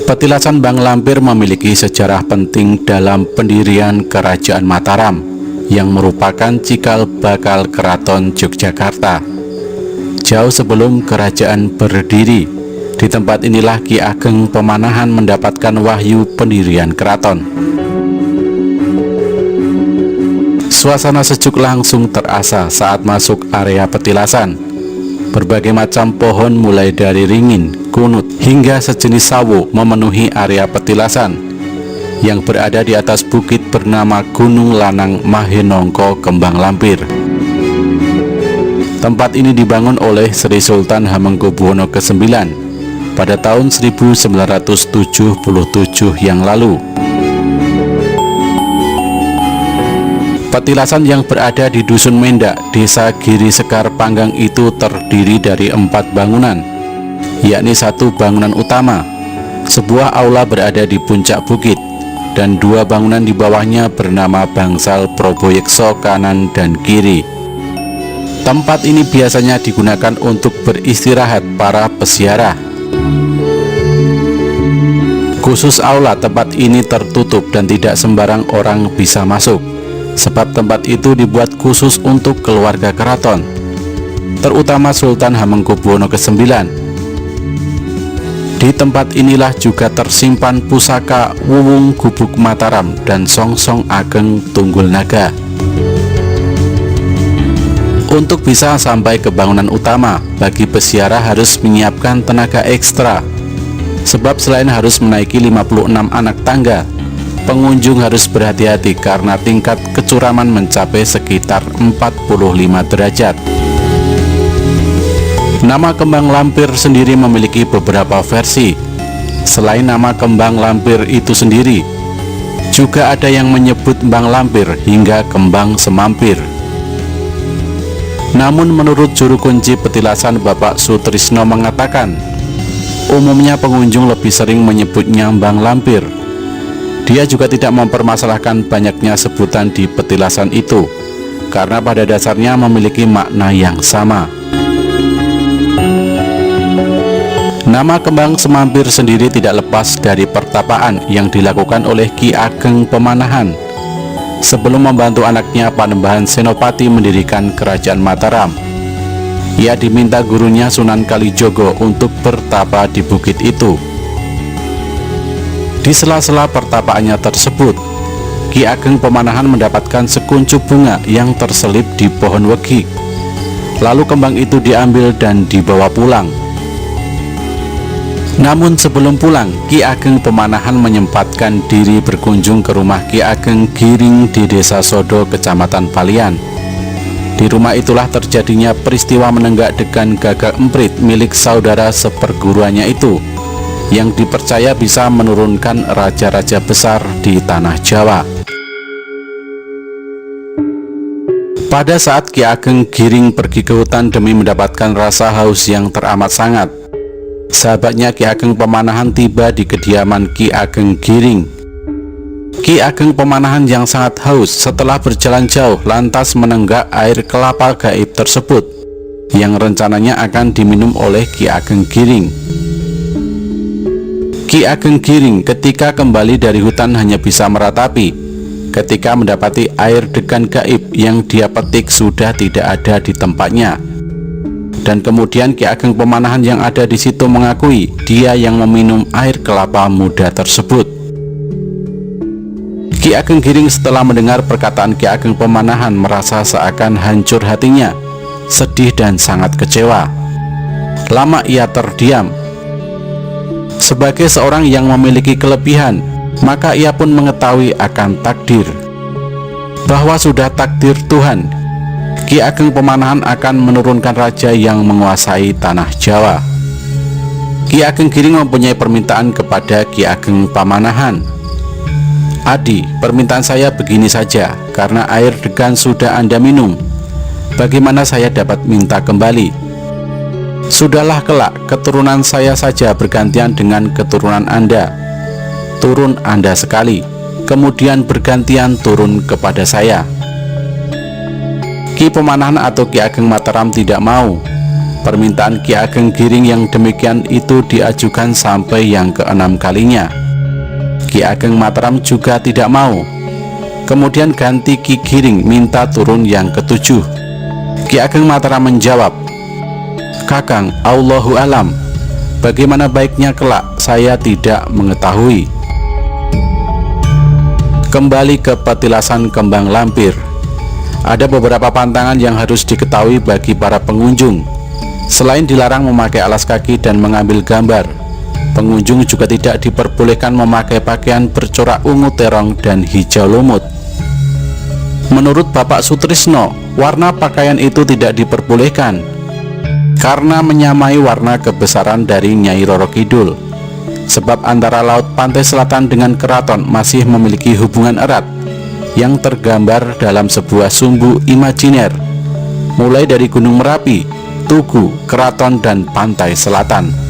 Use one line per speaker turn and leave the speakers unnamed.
Petilasan Bang Lampir memiliki sejarah penting dalam pendirian Kerajaan Mataram yang merupakan cikal bakal Keraton Yogyakarta. Jauh sebelum kerajaan berdiri, di tempat inilah Ki Ageng Pemanahan mendapatkan wahyu pendirian keraton. Suasana sejuk langsung terasa saat masuk area petilasan. Berbagai macam pohon mulai dari ringin, kunut, hingga sejenis sawo memenuhi area petilasan yang berada di atas bukit bernama Gunung Lanang Mahenongko Kembang Lampir. Tempat ini dibangun oleh Sri Sultan Hamengkubuwono ke-9 pada tahun 1977 yang lalu. Petilasan yang berada di Dusun Mendak, Desa Giri Sekar Panggang itu terdiri dari 4 bangunan, yakni 1 bangunan utama, sebuah aula berada di puncak bukit, dan 2 bangunan di bawahnya bernama Bangsal Proboyekso kanan dan kiri. Tempat ini biasanya digunakan untuk beristirahat para peziarah. Khusus aula tempat ini tertutup dan tidak sembarang orang bisa masuk, sebab tempat itu dibuat khusus untuk keluarga keraton, terutama Sultan Hamengkubuwono ke-9. Di tempat inilah juga tersimpan pusaka Wuwung Gubuk Mataram dan Songsong Ageng Tunggul Naga. Untuk bisa sampai ke bangunan utama, bagi peziarah harus menyiapkan tenaga ekstra, sebab selain harus menaiki 56 anak tangga, pengunjung harus berhati-hati karena tingkat kecuraman mencapai sekitar 45 derajat. Nama kembang lampir sendiri memiliki beberapa versi. Selain nama kembang lampir itu sendiri, juga ada yang menyebut Bang Lampir hingga kembang semampir. Namun menurut juru kunci petilasan Bapak Sutrisno mengatakan, umumnya pengunjung lebih sering menyebutnya Bang Lampir. Dia juga tidak mempermasalahkan banyaknya sebutan di petilasan itu, karena pada dasarnya memiliki makna yang sama. Nama kembang semampir sendiri tidak lepas dari pertapaan yang dilakukan oleh Ki Ageng Pemanahan sebelum membantu anaknya Panembahan Senopati mendirikan Kerajaan Mataram. Ia diminta gurunya Sunan Kalijogo untuk bertapa di bukit itu. Di sela-sela pertapaannya tersebut, Ki Ageng Pemanahan mendapatkan sekuncup bunga yang terselip di pohon wegi. Lalu kembang itu diambil dan dibawa pulang. Namun sebelum pulang, Ki Ageng Pemanahan menyempatkan diri berkunjung ke rumah Ki Ageng Giring di Desa Sodo, Kecamatan Palian. Di rumah itulah terjadinya peristiwa menenggak degan gagak emprit milik saudara seperguruannya itu, yang dipercaya bisa menurunkan raja-raja besar di tanah Jawa. Pada saat Ki Ageng Giring pergi ke hutan demi mendapatkan rasa haus yang teramat sangat, sahabatnya Ki Ageng Pemanahan tiba di kediaman Ki Ageng Giring. Ki Ageng Pemanahan yang sangat haus setelah berjalan jauh lantas menenggak air kelapa gaib tersebut yang rencananya akan diminum oleh Ki Ageng Giring. Ki Ageng Giring ketika kembali dari hutan hanya bisa meratapi ketika mendapati air degan gaib yang dia petik sudah tidak ada di tempatnya. Dan kemudian Ki Ageng Pemanahan yang ada di situ mengakui dia yang meminum air kelapa muda tersebut. Ki Ageng Giring setelah mendengar perkataan Ki Ageng Pemanahan merasa seakan hancur hatinya, sedih dan sangat kecewa. Lama ia terdiam. Sebagai seorang yang memiliki kelebihan, maka ia pun mengetahui akan takdir, bahwa sudah takdir Tuhan, Ki Ageng Pemanahan akan menurunkan raja yang menguasai tanah Jawa. Ki Ageng Giring mempunyai permintaan kepada Ki Ageng Pemanahan. Adi, permintaan saya begini saja, karena air degan sudah Anda minum, bagaimana saya dapat minta kembali? Sudahlah kelak, keturunan saya saja bergantian dengan keturunan Anda. Turun Anda sekali, kemudian bergantian turun kepada saya. Ki Pemanahan atau Ki Ageng Mataram tidak mau. Permintaan Ki Ageng Giring yang demikian itu diajukan sampai yang ke-6 kalinya. Ki Ageng Mataram juga tidak mau. Kemudian ganti Ki Giring minta turun yang ke-7. Ki Ageng Mataram menjawab, "Kakang, Allahu alam, bagaimana baiknya kelak saya tidak mengetahui." Kembali ke petilasan kembang lampir. Ada beberapa pantangan yang harus diketahui bagi para pengunjung. Selain dilarang memakai alas kaki dan mengambil gambar, pengunjung juga tidak diperbolehkan memakai pakaian bercorak ungu terong dan hijau lumut. Menurut Bapak Sutrisno, warna pakaian itu tidak diperbolehkan karena menyamai warna kebesaran dari Nyai Roro Kidul. Sebab antara laut pantai selatan dengan keraton masih memiliki hubungan erat yang tergambar dalam sebuah sumbu imajiner, mulai dari Gunung Merapi, Tugu, Keraton, dan pantai selatan.